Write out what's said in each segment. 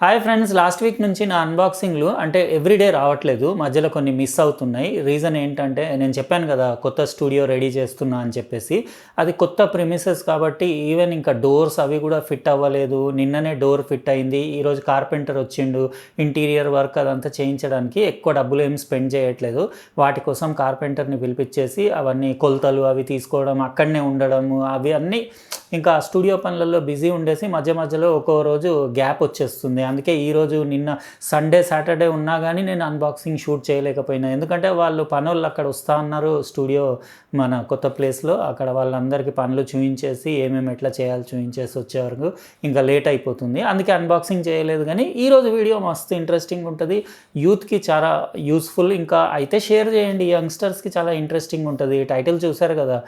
Hi friends, last week నుంచి నా అన్బాక్సింగ్లు అంటే ఎవ్రీడే రావట్లేదు, మధ్యలో కొన్ని మిస్ అవుతున్నాయి. రీజన్ ఏంటంటే నేను చెప్పాను కదా కొత్త స్టూడియో రెడీ చేస్తున్నా అని చెప్పేసి. అది కొత్త ప్రిమిసెస్ కాబట్టి ఈవెన్ ఇంకా డోర్స్ అవి కూడా ఫిట్ అవ్వలేదు. నిన్ననే డోర్ ఫిట్ అయింది, ఈరోజు కార్పెంటర్ వచ్చిండు ఇంటీరియర్ వర్క్ అదంతా చేయించడానికి. ఎక్కువ డబ్బులు ఏం స్పెండ్ చేయట్లేదు, వాటి కోసం కార్పెంటర్ని పిలిపించేసి అవన్నీ కొలతలు అవి తీసుకోవడం, అక్కడనే ఉండడము, అవి అన్నీ ఇంకా స్టూడియో పనులలో బిజీ ఉండేసి మధ్య మధ్యలో ఒక్కో రోజు గ్యాప్ వచ్చేస్తుంది. అందుకే ఈరోజు నిన్న సండే సాటర్డే ఉన్నా కానీ నేను అన్బాక్సింగ్ షూట్ చేయలేకపోయినా. ఎందుకంటే వాళ్ళు పనులు అక్కడ వస్తూ ఉన్నారు స్టూడియో మన కొత్త ప్లేస్లో. అక్కడ వాళ్ళందరికీ పనులు చూయించేసి ఏమేమి ఎట్లా చేయాలి చూయించేసి వచ్చే వరకు ఇంకా లేట్ అయిపోతుంది. అందుకే అన్బాక్సింగ్ చేయలేదు. కానీ ఈరోజు వీడియో మస్తు ఇంట్రెస్టింగ్ ఉంటుంది, యూత్కి చాలా యూస్ఫుల్. ఇంకా అయితే షేర్ చేయండి, యంగ్స్టర్స్కి చాలా ఇంట్రెస్టింగ్ ఉంటుంది. టైటిల్ చూశారు కదా,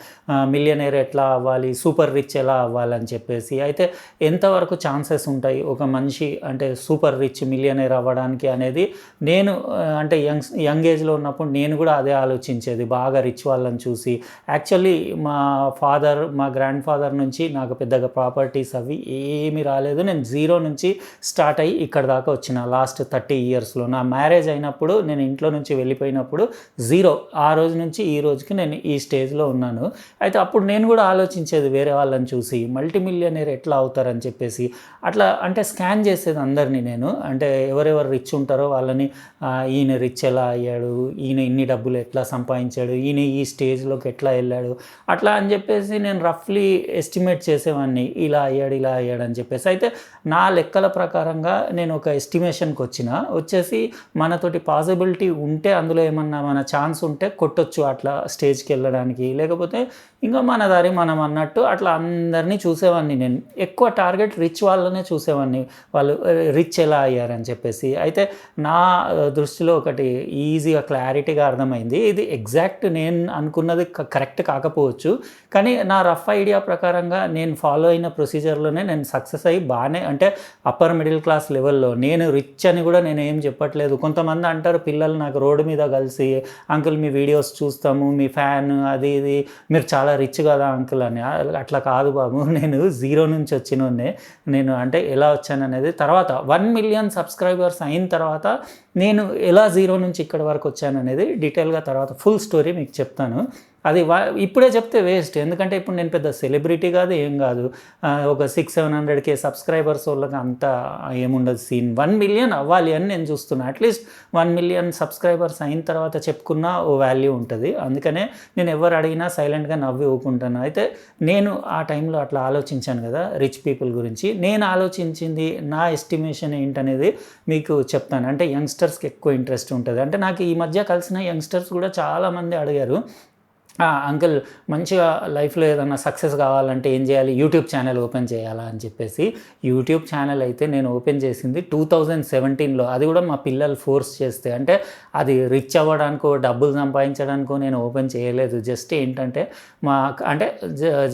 మిలియనేర్ ఎట్లా అవ్వాలి, సూపర్ రిచ్ ఎలా అవ్వాలని చెప్పేసి. అయితే ఎంతవరకు ఛాన్సెస్ ఉంటాయి ఒక మనిషి అంటే సూపర్ రిచ్ మిలియనేర్ అవ్వడానికి అనేది నేను అంటే యంగ్ ఏజ్లో ఉన్నప్పుడు నేను కూడా అదే ఆలోచించేది, బాగా రిచ్ వాళ్ళని చూసి. యాక్చువల్లీ మా గ్రాండ్ ఫాదర్ నుంచి నాకు పెద్దగా ప్రాపర్టీస్ అవి ఏమీ రాలేదు. నేను జీరో నుంచి స్టార్ట్ అయ్యి ఇక్కడ దాకా వచ్చిన లాస్ట్ 30 ఇయర్స్లో. నా మ్యారేజ్ అయినప్పుడు నేను ఇంట్లో నుంచి వెళ్ళిపోయినప్పుడు జీరో, ఆ రోజు నుంచి ఈ రోజుకి నేను ఈ స్టేజ్లో ఉన్నాను. అయితే అప్పుడు నేను కూడా ఆలోచించేది వేరే వాళ్ళని చూసి, మల్టీ మిలియనేర్ ఎట్లా అవుతారని చెప్పేసి. అట్లా అంటే స్కాన్ చేసేది అందరినీ నేను. అంటే ఎవరెవరు రిచ్ ఉంటారో వాళ్ళని, ఈయన రిచ్ ఎలా అయ్యాడు, ఈయన ఇన్ని డబ్బులు ఎట్లా సంపాదించాడు, ఈయన ఈ స్టేజ్లోకి ఎట్లా వెళ్ళాడు, అట్లా అని చెప్పేసి నేను రఫ్లీ ఎస్టిమేట్ చేసేవాడిని, ఇలా అయ్యాడు అని చెప్పేసి. అయితే నా లెక్కల ప్రకారంగా నేను ఒక ఎస్టిమేషన్కి వచ్చేసి మనతోటి పాసిబిలిటీ ఉంటే, అందులో ఏమన్నా మన ఛాన్స్ ఉంటే కొట్టొచ్చు అట్లా స్టేజ్కి వెళ్ళడానికి, లేకపోతే ఇంకా మన దారి మనం అన్నట్టు అట్లా అందరినీ చూసేవాడిని నేను. ఎక్కువ టార్గెట్ రిచ్ వాళ్ళనే చూసేవాడిని, వాళ్ళు రిచ్ ఎలా అయ్యారని చెప్పేసి. అయితే నా దృష్టిలో ఒకటి ఈజీగా క్లారిటీగా అర్థమైంది. ఇది ఎగ్జాక్ట్ నేను అనుకున్నది కరెక్ట్ కాకపోవచ్చు, కానీ నా రఫ్ ఐడియా ప్రకారంగా నేను ఫాలో అయిన ప్రొసీజర్లోనే నేను సక్సెస్ అయ్యి బాగానే, అంటే అప్పర్ మిడిల్ క్లాస్ లెవెల్లో. నేను రిచ్ అని కూడా నేను ఏం చెప్పట్లేదు. కొంతమంది అంటారు పిల్లలు నాకు రోడ్డు మీద కలిసి, అంకుల్ మీ వీడియోస్ చూస్తాము, మీ ఫ్యాన్ అది ఇది, మీరు చాలా రిచ్ కదా అంకుల్ అని. అట్లా కాదు బాబు, నేను జీరో నుంచి వచ్చినోనే. నేను అంటే ఎలా వచ్చాను అనేది తర్వాత 1 మిలియన్ సబ్స్క్రైబర్స్ అయిన తర్వాత నేను ఎలా జీరో నుంచి ఇక్కడ వరకు వచ్చాను అనేది డీటెయిల్గా తర్వాత ఫుల్ స్టోరీ మీకు చెప్తాను. అది ఇప్పుడే చెప్తే వేస్ట్, ఎందుకంటే ఇప్పుడు నేను పెద్ద సెలబ్రిటీ కాదు, ఏం కాదు. ఒక 600-700K సబ్స్క్రైబర్స్ వాళ్ళకి అంత ఏముండదు సీన్. 1 మిలియన్ అవ్వాలి అని నేను చూస్తున్నా. అట్లీస్ట్ 1 మిలియన్ సబ్స్క్రైబర్స్ అయిన తర్వాత చెప్పుకున్న ఓ వాల్యూ ఉంటుంది. అందుకనే నేను ఎవరు అడిగినా సైలెంట్గా నవ్వి ఊకుంటాను. అయితే నేను ఆ టైంలో అట్లా ఆలోచించాను కదా రిచ్ పీపుల్ గురించి. నేను ఆలోచించింది, నా ఎస్టిమేషన్ ఏంటనేది మీకు చెప్తాను. అంటే యంగ్స్టర్స్కి ఎక్కువ ఇంట్రెస్ట్ ఉంటుంది. అంటే నాకు ఈ మధ్య కలిసిన యంగ్స్టర్స్ కూడా చాలామంది అడిగారు, అంకుల్ మంచిగా లైఫ్లో ఏదన్నా సక్సెస్ కావాలంటే ఏం చేయాలి, యూట్యూబ్ ఛానల్ ఓపెన్ చేయాలా అని చెప్పేసి. యూట్యూబ్ ఛానల్ అయితే నేను ఓపెన్ చేసింది 2017లో. అది కూడా మా పిల్లలు ఫోర్స్ చేస్తే. అంటే అది రిచ్ అవ్వడానికో డబ్బులు సంపాదించడానికో నేను ఓపెన్ చేయలేదు. జస్ట్ ఏంటంటే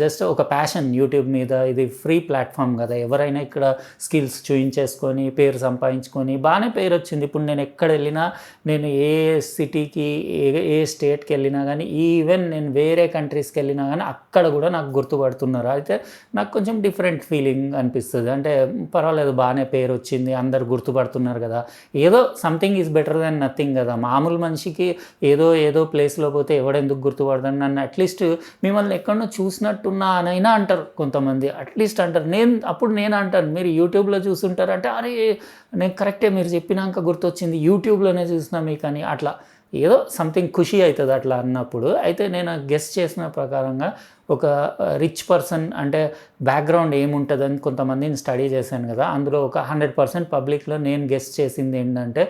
జస్ట్ ఒక ప్యాషన్ యూట్యూబ్ మీద. ఇది ఫ్రీ ప్లాట్ఫామ్ కదా, ఎవరైనా ఇక్కడ స్కిల్స్ చూయించేసుకొని పేరు సంపాదించుకొని బాగానే పేరు వచ్చింది. ఇప్పుడు నేను ఎక్కడ వెళ్ళినా, నేను ఏ సిటీకి ఏ స్టేట్కి వెళ్ళినా కానీ, ఈవెన్ నేను వేరే కంట్రీస్కి వెళ్ళినా కానీ అక్కడ కూడా నాకు గుర్తుపడుతున్నారు. అయితే నాకు కొంచెం డిఫరెంట్ ఫీలింగ్ అనిపిస్తుంది. అంటే పర్వాలేదు, బాగానే పేరు వచ్చింది, అందరు గుర్తుపడుతున్నారు కదా, ఏదో something is better than nothing కదా. మామూలు మనిషికి ఏదో ప్లేస్లో పోతే ఎవడెందుకు గుర్తుపడతాను, నన్ను అట్లీస్ట్ మిమ్మల్ని ఎక్కడో చూసినట్టున్నా అనైనా అంటారు కొంతమంది, అట్లీస్ట్ అంటారు. నేను అంటాను, మీరు యూట్యూబ్లో చూసుంటారు అంటే, అరే నేను కరెక్టే మీరు చెప్పినాక గుర్తొచ్చింది, యూట్యూబ్లోనే చూసినా మీకు అని. అట్లా ఏదో సంథింగ్ ఖుషి అవుతుంది అట్లా అన్నప్పుడు. అయితే నేను గెస్ చేసిన ప్రకారంగా ఒక రిచ్ పర్సన్ అంటే బ్యాక్గ్రౌండ్ ఏముంటుందని కొంతమందిని స్టడీ చేశాను కదా, అందులో ఒక 100% పబ్లిక్లో నేను గెస్ చేసింది ఏంటంటే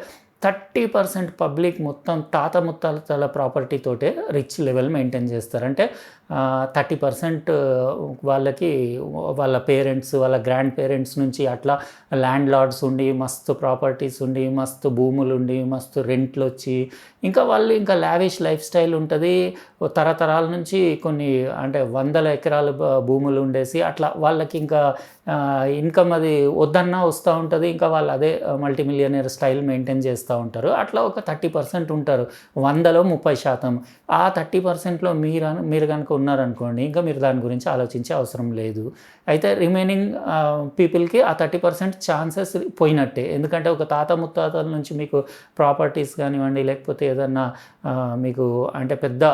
30% పబ్లిక్ మొత్తం తాత ముత్తాతల ప్రాపర్టీతోటే రిచ్ లెవెల్ మెయింటైన్ చేస్తారు. అంటే 30% వాళ్ళకి వాళ్ళ పేరెంట్స్, వాళ్ళ గ్రాండ్ పేరెంట్స్ నుంచి అట్లా ల్యాండ్ లార్డ్స్ ఉండి, మస్తు ప్రాపర్టీస్ ఉండి, మస్తు భూములు ఉండి, మస్తు రెంట్లు వచ్చి, ఇంకా వాళ్ళు ఇంకా లావిష్ లైఫ్ స్టైల్ ఉంటుంది. తరతరాల నుంచి కొన్ని అంటే 100 ఎకరాల భూములు ఉండేసి అట్లా వాళ్ళకి ఇంకా ఇన్కమ్ అది వద్దన్నా వస్తూ ఉంటుంది. ఇంకా వాళ్ళు అదే మల్టీ మిలియనర్ స్టైల్ మెయింటైన్ చేస్తూ ఉంటారు. అట్లా ఒక 30% ఉంటారు, 100లో 30%. ఆ 30%లో మీరు కనుక ఉన్నారనుకోండి, ఇంకా మీరు దాని గురించి ఆలోచించే అవసరం లేదు. అయితే రిమైనింగ్ పీపుల్కి ఆ 30% ఛాన్సెస్ పోయినట్టే. ఎందుకంటే ఒక తాత ముత్తాతల నుంచి మీకు ప్రాపర్టీస్ కానివ్వండి, లేకపోతే ఏదన్నా మీకు అంటే పెద్ద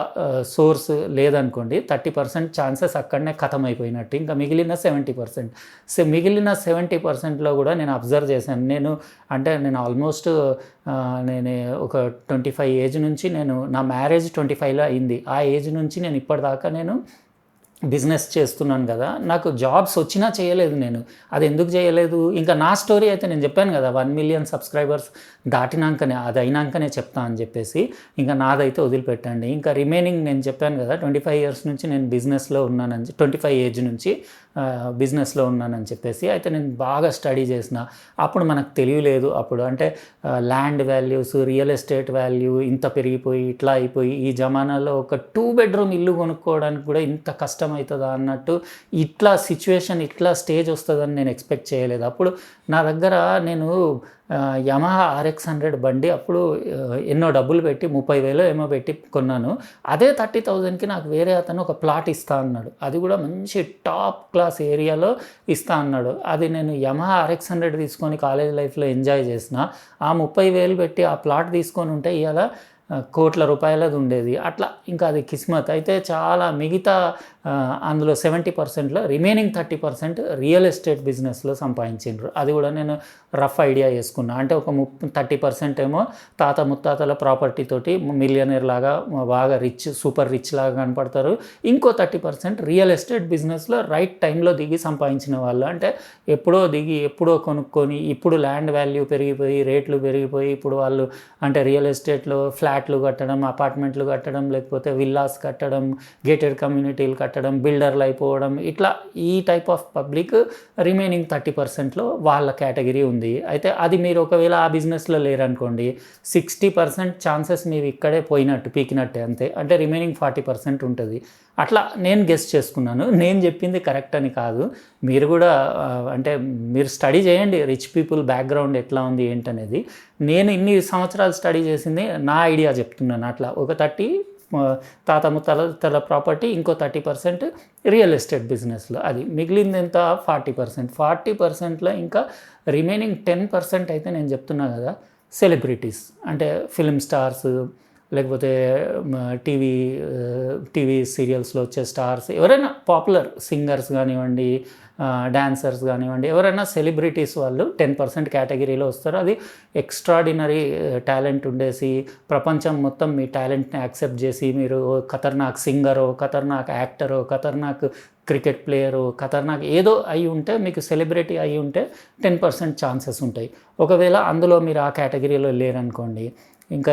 సోర్స్ లేదనుకోండి, 30% ఛాన్సెస్ అక్కడనే ఖతం అయిపోయినట్టు. ఇంకా మిగిలిన 70%. మిగిలిన 70%లో కూడా నేను అబ్జర్వ్ చేశాను. నేను ఆల్మోస్ట్ నేను ఒక 25 ఏజ్ నుంచి నా మ్యారేజ్ 25లో అయింది. ఆ ఏజ్ నుంచి నేను ఇప్పటిదాకా బిజినెస్ చేస్తున్నాను కదా, నాకు జాబ్స్ వచ్చినా చేయలేదు నేను. అది ఎందుకు చేయలేదు, ఇంకా నా స్టోరీ అయితే నేను చెప్పాను కదా, 1 మిలియన్ సబ్స్క్రైబర్స్ దాటినాకనే, అది అయినాకనే చెప్తా అని చెప్పేసి, ఇంకా నాదైతే వదిలిపెట్టండి. ఇంకా రిమైనింగ్ నేను చెప్పాను కదా, 25 ఇయర్స్ నుంచి నేను బిజినెస్లో ఉన్నానని, 25 ఏజ్ నుంచి బిజినెస్లో ఉన్నానని చెప్పేసి. అయితే నేను బాగా స్టడీ చేసిన, అప్పుడు మనకు తెలియలేదు. అప్పుడు అంటే land values, real estate value ఇంత పెరిగిపోయి ఇట్లా అయిపోయి, ఈ జమానాలో ఒక 2 బెడ్రూమ్ ఇల్లు కొనుక్కోవడానికి కూడా ఇంత కష్టం అవుతుందా అన్నట్టు, ఇట్లా సిచ్యువేషన్, ఇట్లా స్టేజ్ వస్తుందని నేను ఎక్స్పెక్ట్ చేయలేదు. అప్పుడు నా దగ్గర నేను యమహా RX 100 బండి అప్పుడు ఎన్నో డబ్బులు పెట్టి 30,000 ఏమో పెట్టి కొన్నాను. అదే 30,000కి నాకు వేరే అతను ఒక ప్లాట్ ఇస్తా అన్నాడు. అది కూడా మంచి టాప్ క్లాస్ ఏరియాలో ఇస్తా అన్నాడు. అది నేను యమహా RX 100 తీసుకొని కాలేజ్ లైఫ్లో ఎంజాయ్ చేసిన. ఆ 30,000 పెట్టి ఆ ప్లాట్ తీసుకొని ఉంటే ఇవాళ కోట్ల రూపాయలది ఉండేది. అట్లా ఇంకా అది కిస్మత్. అయితే చాలా మిగతా అందులో 70%లో రిమైనింగ్ 30% రియల్ ఎస్టేట్ బిజినెస్లో సంపాదించిండ్రు. అది కూడా నేను రఫ్ ఐడియా చేసుకున్నా. అంటే ఒక 30% ఏమో తాత ముత్తాతల ప్రాపర్టీ తోటి మిలియనర్ లాగా బాగా సూపర్ రిచ్ లాగా కనపడతారు. ఇంకో 30% రియల్ ఎస్టేట్ బిజినెస్లో రైట్ టైంలో దిగి సంపాదించిన వాళ్ళు. అంటే ఎప్పుడో దిగి ఎప్పుడో కొనుక్కొని, ఇప్పుడు ల్యాండ్ వాల్యూ పెరిగిపోయి, రేట్లు పెరిగిపోయి, ఇప్పుడు వాళ్ళు అంటే రియల్ ఎస్టేట్లో ఫ్లాట్లు కట్టడం, అపార్ట్మెంట్లు కట్టడం, లేకపోతే విల్లాస్ కట్టడం, గేటెడ్ కమ్యూనిటీలు కట్టడం, బిల్డర్లు అయిపోవడం, ఇట్లా ఈ టైప్ ఆఫ్ పబ్లిక్ రిమైనింగ్ 30%లో వాళ్ళ కేటగిరీ ఉంది. అయితే అది మీరు ఒకవేళ ఆ బిజినెస్లో లేరనుకోండి, 60% ఛాన్సెస్ మీరు ఇక్కడే పీకినట్టే అంతే. అంటే రిమైనింగ్ 40% ఉంటుంది. అట్లా నేను గెస్ చేసుకున్నాను. నేను చెప్పింది కరెక్ట్ అని కాదు. మీరు కూడా అంటే మీరు స్టడీ చేయండి, రిచ్ పీపుల్ బ్యాక్గ్రౌండ్ ఎట్లా ఉంది ఏంటనేది. నేను ఇన్ని సంవత్సరాలు స్టడీ చేసింది నా ఐడియా చెప్తున్నాను. అట్లా ఒక 30 తాత ముత్తాతల ప్రాపర్టీ, ఇంకో 30% రియల్ ఎస్టేట్ బిజినెస్లో. అది మిగిలింది ఎంత, 40%. 40%లో ఇంకా రిమైనింగ్ 10% అయితే నేను చెప్తున్నా కదా, సెలబ్రిటీస్ అంటే ఫిల్మ్ స్టార్స్, లేకపోతే టీవీ సీరియల్స్లో వచ్చే స్టార్స్, ఎవరైనా పాపులర్ సింగర్స్ కానివ్వండి, డాన్సర్స్ కానివ్వండి, ఎవరైనా సెలబ్రిటీస్ వాళ్ళు 10% కేటగిరీలో వస్తారు. అది ఎక్స్ట్రాడినరీ టాలెంట్ ఉండేసి, ప్రపంచం మొత్తం మీ టాలెంట్ని యాక్సెప్ట్ చేసి, మీరు ఖతర్నాక్ సింగరో, ఖతర్నాక్ యాక్టరో, ఖతర్నాక్ క్రికెట్ ప్లేయరు, ఖతర్నాక్ ఏదో అయి ఉంటే, మీకు సెలబ్రిటీ అయి ఉంటే 10% ఛాన్సెస్ ఉంటాయి. ఒకవేళ అందులో మీరు ఆ కేటగిరీలో లేరనుకోండి, ఇంకా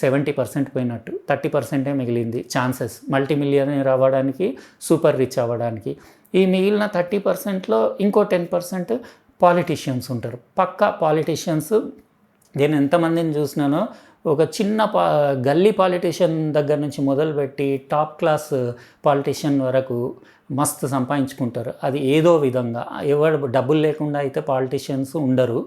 70% పోయినట్టు, 30% మిగిలింది ఛాన్సెస్ మల్టీ మిలియనర్ అవ్వడానికి, సూపర్ రిచ్ అవ్వడానికి. ఈ మిగిలిన 30%లో ఇంకో 10% పాలిటీషియన్స్ ఉంటారు. పక్కా పాలిటీషియన్స్. నేను ఎంతమందిని చూసినానో, ఒక చిన్న గల్లీ పాలిటీషియన్ దగ్గర నుంచి మొదలుపెట్టి టాప్ క్లాస్ పాలిటీషియన్ వరకు మస్తు సంపాదించుకుంటారు. అది ఏదో విధంగా. ఎవరు డబ్బులు లేకుండా అయితే పాలిటీషియన్స్ ఉండరు,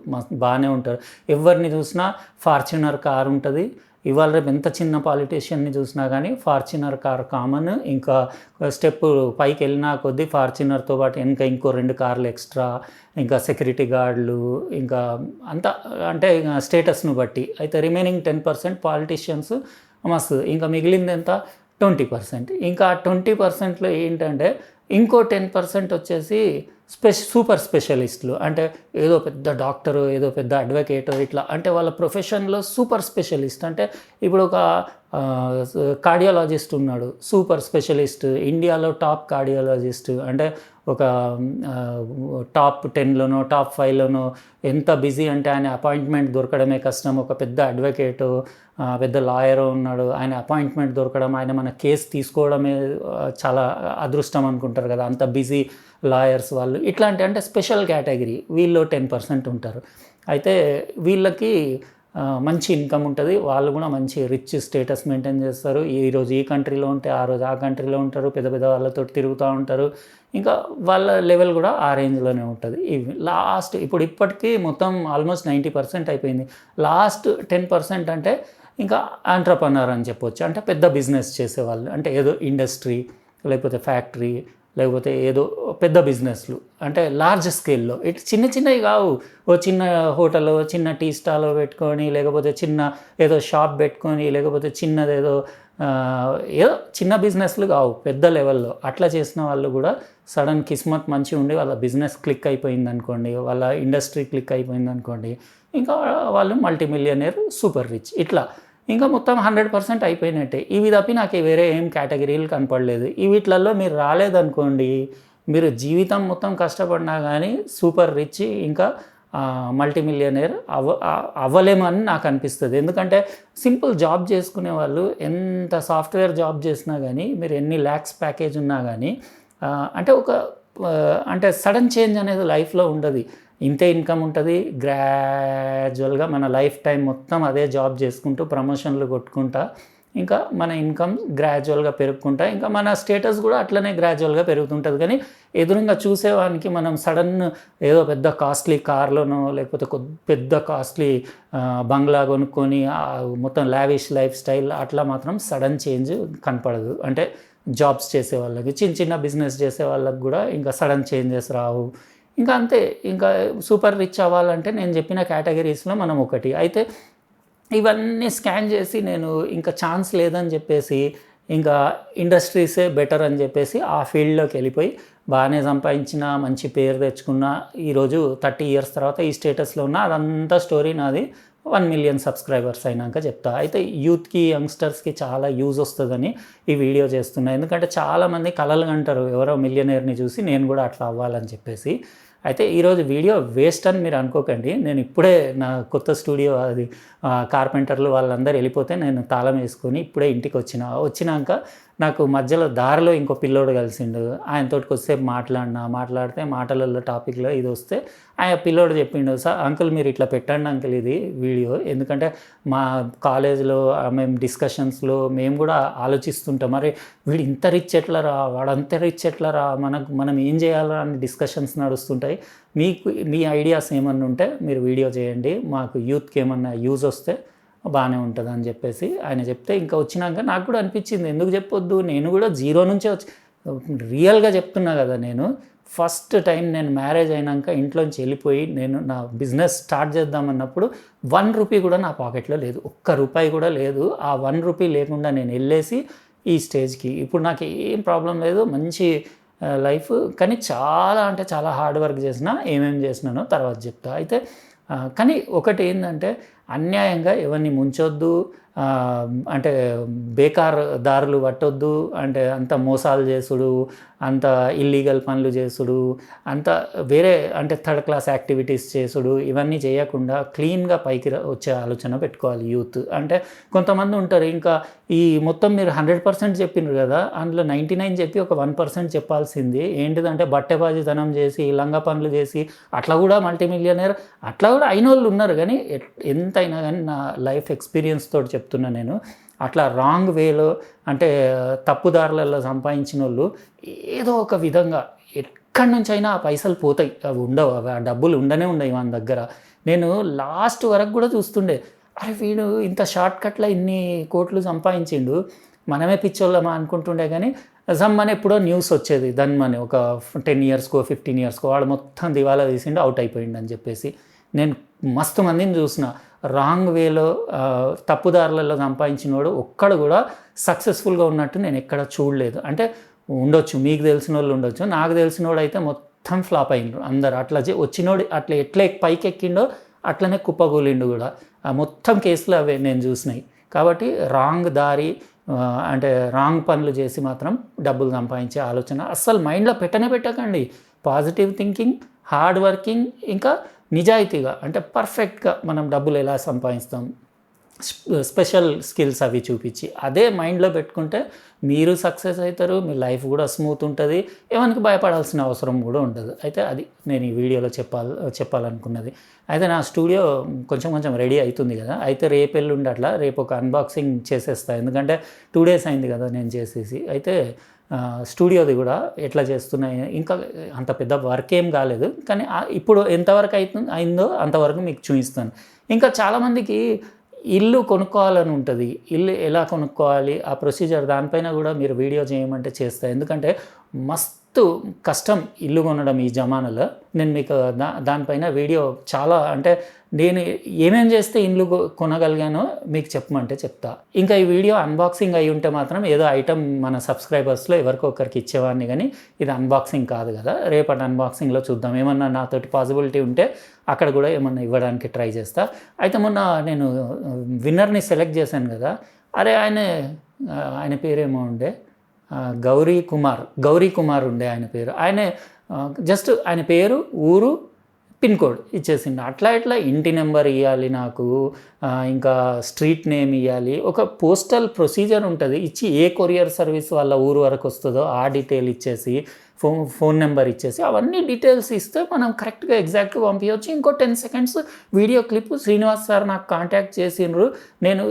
బాగానే ఉంటారు. ఎవరిని చూసినా ఫార్చునర్ కార్ ఉంటుంది. ఇవాళ రేపు ఎంత చిన్న పాలిటీషియన్ని చూసినా కానీ ఫార్చునర్ కార్ కామన్. ఇంకా స్టెప్ పైకి వెళ్ళినా కొద్దీ ఫార్చునర్తో పాటు ఇంకో 2 కార్లు ఎక్స్ట్రా, ఇంకా సెక్యూరిటీ గార్డులు, ఇంకా అంతా అంటే స్టేటస్ను బట్టి. అయితే రిమైనింగ్ 10% పాలిటీషియన్స్ మస్తు. ఇంకా మిగిలింది ఎంత, 20%. ఇంకా 20%లో ఏంటంటే ఇంకో 10% వచ్చేసి సూపర్ స్పెషలిస్టులు. అంటే ఏదో పెద్ద డాక్టరు, ఏదో పెద్ద అడ్వకేటో, ఇట్లా అంటే వాళ్ళ ప్రొఫెషన్లో సూపర్ స్పెషలిస్ట్. అంటే ఇప్పుడు ఒక కార్డియాలజిస్ట్ ఉన్నాడు, సూపర్ స్పెషలిస్ట్, ఇండియాలో టాప్ కార్డియాలజిస్ట్. అంటే ఒక టాప్ 10లోనో టాప్ 5లోనో. ఎంత బిజీ అంటే ఆయన అపాయింట్మెంట్ దొరకడమే కష్టం. ఒక పెద్ద అడ్వకేటో, పెద్ద లాయర్ ఉన్నాడు, ఆయన అపాయింట్మెంట్ దొరకడం, ఆయన మన కేసు తీసుకోవడమే చాలా అదృష్టం అనుకుంటారు కదా, అంత బిజీ లాయర్స్ వాళ్ళు. ఇట్లాంటి అంటే స్పెషల్ కేటగిరీ వీళ్ళు 10% ఉంటారు. అయితే వీళ్ళకి మంచి ఇన్కమ్ ఉంటుంది. వాళ్ళు కూడా మంచి రిచ్ స్టేటస్ మెయింటైన్ చేస్తారు. ఈరోజు ఈ కంట్రీలో ఉంటే ఆ రోజు ఆ కంట్రీలో ఉంటారు, పెద్ద పెద్ద వాళ్ళతో తిరుగుతూ ఉంటారు. ఇంకా వాళ్ళ లెవెల్ కూడా ఆ రేంజ్లోనే ఉంటుంది. లాస్ట్ ఇప్పటికీ మొత్తం ఆల్మోస్ట్ 90% అయిపోయింది. లాస్ట్ 10% అంటే ఇంకా ఆంట్రప్రనర్ అని చెప్పొచ్చు. అంటే పెద్ద బిజినెస్ చేసేవాళ్ళు, అంటే ఏదో ఇండస్ట్రీ, లేకపోతే ఫ్యాక్టరీ, లేకపోతే ఏదో పెద్ద బిజినెస్లు అంటే లార్జ్ స్కేల్లో. చిన్న చిన్నవి కావు. ఓ చిన్న హోటల్, చిన్న టీ స్టాల్ పెట్టుకొని, లేకపోతే చిన్న ఏదో షాప్ పెట్టుకొని, లేకపోతే చిన్నదేదో ఏదో చిన్న బిజినెస్లు కావు, పెద్ద లెవెల్లో. అట్లా చేసిన వాళ్ళు కూడా సడన్ కిస్మత్ మంచిగా ఉండి వాళ్ళ బిజినెస్ క్లిక్ అయిపోయింది అనుకోండి, వాళ్ళ ఇండస్ట్రీ క్లిక్ అయిపోయింది అనుకోండి, ఇంకా వాళ్ళు మల్టీ మిలియనర్, సూపర్ రిచ్, ఇట్లా ఇంకా మొత్తం 100% అయిపోయినట్టే. ఇవి తప్పి నాకు వేరే ఏం కేటగిరీలు కనపడలేదు. వీటిలలో మీరు రాలేదనుకోండి, మీరు జీవితం మొత్తం కష్టపడినా కానీ సూపర్ రిచ్ ఇంకా మల్టీ మిలియనర్ అవ్వలేమని నాకు అనిపిస్తుంది. ఎందుకంటే సింపుల్ జాబ్ చేసుకునే వాళ్ళు ఎంత సాఫ్ట్వేర్ జాబ్ చేసినా కానీ, మీరు ఎన్ని ల్యాక్స్ ప్యాకేజ్ ఉన్నా కానీ అంటే అంటే సడన్ చేంజ్ అనేది లైఫ్లో ఉండదు. ఇంతే ఇన్కమ్ ఉంటుంది, గ్రాడ్యువల్గా మన లైఫ్ టైం మొత్తం అదే జాబ్ చేసుకుంటూ ప్రమోషన్లు కొట్టుకుంటా ఇంకా మన ఇన్కమ్ గ్రాడ్యువల్గా పెరుగుకుంటా, ఇంకా మన స్టేటస్ కూడా అట్లనే గ్రాడ్యువల్గా పెరుగుతుంటుంది. కానీ ఎదురుగా చూసేవానికి మనం సడన్ ఏదో పెద్ద కాస్ట్లీ కార్లోనో లేకపోతే పెద్ద కాస్ట్లీ బంగ్లా కొనుక్కొని మొత్తం లావిష్ లైఫ్ స్టైల్ అట్లా మాత్రం సడన్ చేంజ్ కనపడదు. అంటే జాబ్స్ చేసే వాళ్ళకి, చిన్న చిన్న బిజినెస్ చేసే వాళ్ళకి కూడా ఇంకా సడన్ చేంజెస్ రావు. ఇంకా అంతే. ఇంకా సూపర్ రిచ్ అవ్వాలంటే నేను చెప్పిన కేటగిరీస్లో మనం ఒకటి. అయితే ఇవన్నీ స్కాన్ చేసి నేను ఇంకా ఛాన్స్ లేదని చెప్పేసి ఇంకా ఇండస్ట్రీసే బెటర్ అని చెప్పేసి ఆ ఫీల్డ్లోకి వెళ్ళిపోయి బాగానే సంపాదించిన, మంచి పేరు తెచ్చుకున్న, ఈరోజు 30 years తర్వాత ఈ స్టేటస్లో ఉన్న. అదంతా స్టోరీ నాది 1 million సబ్స్క్రైబర్స్ అయినాక చెప్తా. అయితే యూత్కి, యంగ్స్టర్స్కి చాలా యూజ్ వస్తుందని ఈ వీడియో చేస్తున్నా. ఎందుకంటే చాలామంది కలలు కంటారు ఎవరో మిలియనర్ని చూసి నేను కూడా అట్లా అవ్వాలని చెప్పేసి. అయితే ఈరోజు వీడియో వేస్ట్ అని మీరు అనుకోకండి. నేను ఇప్పుడే నా కొత్త స్టూడియో అది కార్పెంటర్లు వాళ్ళందరూ వెళ్ళిపోతే నేను తాళం వేసుకొని ఇప్పుడే ఇంటికి వచ్చినాక నాకు మధ్యలో దారిలో ఇంకో పిల్లోడు కలిసిండు. ఆయనతోటి కొద్దిసేపు మాట్లాడితే మాటలలో టాపిక్లో ఇది వస్తే ఆయన పిల్లోడు చెప్పిండు, సార్ అంకుల్ మీరు ఇట్లా పెట్టండి అంకుల్ ఇది వీడియో, ఎందుకంటే మా కాలేజీలో మేము డిస్కషన్స్లో మేము కూడా ఆలోచిస్తుంటాం, మరి వీడు ఇంత రిచ్ ఎట్లరా, వాడంత రిచ్ ఎట్లరా, మనం ఏం చేయాలా అని డిస్కషన్స్ నడుస్తుంటాయి. మీ ఐడియాస్ ఏమన్నా ఉంటే మీరు వీడియో చేయండి, మాకు యూత్కి ఏమన్నా యూజ్ వస్తే బాగానే ఉంటుంది అని చెప్పేసి ఆయన చెప్తే ఇంకా వచ్చినాక నాకు కూడా అనిపించింది, ఎందుకు చెప్పొద్దు, నేను కూడా జీరో నుంచే రియల్గా చెప్తున్నా కదా. నేను ఫస్ట్ టైం నేను మ్యారేజ్ అయినాక ఇంట్లోంచి వెళ్ళిపోయి నేను నా బిజినెస్ స్టార్ట్ చేద్దామన్నప్పుడు 1 రూపీ కూడా నా పాకెట్లో లేదు, ₹1 కూడా లేదు. ఆ 1 రూపీ లేకుండా నేను వెళ్ళేసి ఈ స్టేజ్కి ఇప్పుడు నాకు ఏం ప్రాబ్లం లేదు, మంచి లైఫ్. కానీ చాలా అంటే చాలా హార్డ్ వర్క్ చేసినా, ఏమేమి చేసినానో తర్వాత చెప్తా. అయితే కానీ ఒకటి ఏంటంటే అన్యాయంగా ఎవరిని ముంచొద్దు, అంటే బేకార్ దారులు పట్టొద్దు, అంటే అంత మోసాలు చేసుడు, అంత ఇల్లీగల్ పనులు చేసుడు, అంత వేరే అంటే థర్డ్ క్లాస్ యాక్టివిటీస్ చేసుడు, ఇవన్నీ చేయకుండా క్లీన్గా పైకి వచ్చే ఆలోచన పెట్టుకోవాలి యూత్. అంటే కొంతమంది ఉంటారు ఇంకా ఈ మొత్తం మీరు 100% చెప్పినారు కదా, అందులో 99 చెప్పి ఒక 1% చెప్పాల్సింది ఏంటిదంటే బట్టెబాజీతనం చేసి లంగా పనులు చేసి అట్లా కూడా మల్టీ మిలియనర్ అట్లా కూడా అయిన వాళ్ళు ఉన్నారు. కానీ ఎంతైనా కానీ నా లైఫ్ ఎక్స్పీరియన్స్ తోటి చెప్తున్నా నేను, అట్లా రాంగ్ వేలో అంటే తప్పుదారులలో సంపాదించిన వాళ్ళు ఏదో ఒక విధంగా ఎక్కడి నుంచి అయినా ఆ పైసలు పోతాయి, అవి ఉండవు, ఆ డబ్బులు ఉండనే ఉండవు మన దగ్గర. నేను లాస్ట్ వరకు కూడా చూస్తుండే, అరే వీడు ఇంత షార్ట్ కట్లో ఇన్ని కోట్లు సంపాదించిండు, మనమే పిచ్చోళ్ళమా అనుకుంటుండే. కానీ జమ్మని ఎప్పుడో న్యూస్ వచ్చేది, దాన్ని ఒక 10 yearsకో 15 yearsకో వాడు మొత్తం దివాలా తీసిండు, అవుట్ అయిపోయిండు అని చెప్పేసి. నేను మస్తు మందిని చూసిన రాంగ్ వేలో తప్పుదారులలో సంపాదించినోడు ఒక్కడు కూడా సక్సెస్ఫుల్గా ఉన్నట్టు నేను ఎక్కడ చూడలేదు. అంటే ఉండొచ్చు, మీకు తెలిసిన వాళ్ళు ఉండొచ్చు, నాకు తెలిసినోడు అయితే మొత్తం ఫ్లాప్ అయిండు అందరు. అట్లా వచ్చినోడు అట్లా ఎట్లా పైకి ఎక్కిండో అట్లనే కుప్పగూలిండు కూడా. మొత్తం కేసులు అవే నేను చూసినాయి. కాబట్టి రాంగ్ దారి అంటే రాంగ్ పనులు చేసి మాత్రం డబ్బులు సంపాదించే ఆలోచన అస్సలు మైండ్లో పెట్టకండి. పాజిటివ్ థింకింగ్, హార్డ్ వర్కింగ్, ఇంకా నిజాయితీగా అంటే పర్ఫెక్ట్గా మనం డబ్బులు ఎలా సంపాదిస్తాం, స్పెషల్ స్కిల్స్ అవి చూపించి అదే మైండ్లో పెట్టుకుంటే మీరు సక్సెస్ అవుతారు, మీ లైఫ్ కూడా స్మూత్ ఉంటుంది, ఎవరికి భయపడాల్సిన అవసరం కూడా ఉండదు. అయితే అది నేను ఈ వీడియోలో చెప్పాలనుకున్నది. అయితే నా స్టూడియో కొంచెం రెడీ అవుతుంది కదా, అయితే రేపు ఎల్లుండి అట్లా రేపు ఒక అన్బాక్సింగ్ చేసేస్తాను, ఎందుకంటే 2 days అయింది కదా నేను చేసేసి. అయితే స్టూడియోది కూడా ఎట్లా చేస్తున్నాయి, ఇంకా అంత పెద్ద వర్క్ ఏం కాలేదు, కానీ ఇప్పుడు ఎంతవరకు అయిందో అంతవరకు మీకు చూపిస్తాను. ఇంకా చాలామందికి ఇల్లు కొనుక్కోవాలని ఉంటుంది. ఇల్లు ఎలా కొనుక్కోవాలి ఆ ప్రొసీజర్ దానిపైన కూడా మీరు వీడియో చేయమంటే చేస్తా. ఎందుకంటే మస్తు కష్టం ఇల్లు కొనడం ఈ జమానాలో. నేను మీకు దానిపైన వీడియో చాలా అంటే నేను ఏమేం చేస్తే ఇల్లు కొనగలిగానో మీకు చెప్పమంటే చెప్తా. ఇంకా ఈ వీడియో అన్బాక్సింగ్ అయి ఉంటే మాత్రం ఏదో ఐటమ్ మన సబ్స్క్రైబర్స్లో ఎవరికొకరికి ఇచ్చేవాడిని, కానీ ఇది అన్బాక్సింగ్ కాదు కదా. రేపటి అన్బాక్సింగ్లో చూద్దాం. ఏమన్నా నాతోటి పాసిబిలిటీ ఉంటే అక్కడ కూడా ఏమన్నా ఇవ్వడానికి ట్రై చేస్తా. అయితే మొన్న నేను విన్నర్ని సెలెక్ట్ చేశాను కదా, అరే ఆయన పేరేమో ఉండే గౌరీ కుమార్ ఉండే ఆయన పేరు. జస్ట్ ఆయన పేరు, ఊరు, పిన్ కోడ్ ఇచ్చేసిండు. అట్లా ఇంటి నెంబర్ ఇవ్వాలి నాకు, ఇంకా స్ట్రీట్ నేమ్ ఇవ్వాలి, ఒక పోస్టల్ ప్రొసీజర్ ఉంటుంది. ఇచ్చి ఏ కొరియర్ సర్వీస్ వాళ్ళ ఊరు వరకు వస్తుందో ఆ డీటెయిల్ ఇచ్చేసి ఫోన్ నెంబర్ ఇచ్చేసి అవన్నీ డీటెయిల్స్ ఇస్తే మనం కరెక్ట్గా ఎగ్జాక్ట్గా పంపించవచ్చు. ఇంకో 10 seconds video clip Srinivas sir నాకు కాంటాక్ట్ చేసిండ్రు, నేను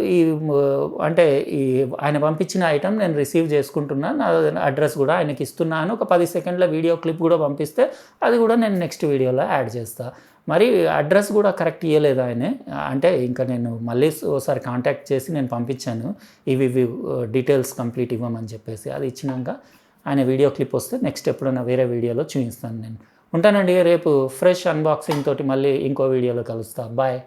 ఆయన పంపించిన ఐటమ్ నేను రిసీవ్ చేసుకుంటున్నా, నా అడ్రస్ కూడా ఆయనకి ఇస్తున్నాను, ఒక 10 seconds వీడియో క్లిప్ కూడా పంపిస్తే అది కూడా నేను నెక్స్ట్ వీడియోలో యాడ్ చేస్తాను. మరి అడ్రస్ కూడా కరెక్ట్ ఇవ్వలేదు ఆయన. అంటే ఇంకా నేను మళ్ళీ ఒకసారి కాంటాక్ట్ చేసి నేను పంపించాను, ఇవి డీటెయిల్స్ కంప్లీట్ ఇవ్వమని చెప్పేసి. అది ఇచ్చినాక ఆయన వీడియో క్లిప్ వస్తే నెక్స్ట్ ఎప్పుడైనా వేరే వీడియోలో చూపిస్తాను. నేను ఉంటానండి. రేపు ఫ్రెష్ అన్బాక్సింగ్ తోటి మళ్ళీ ఇంకో వీడియోలో కలుస్తా. బాయ్.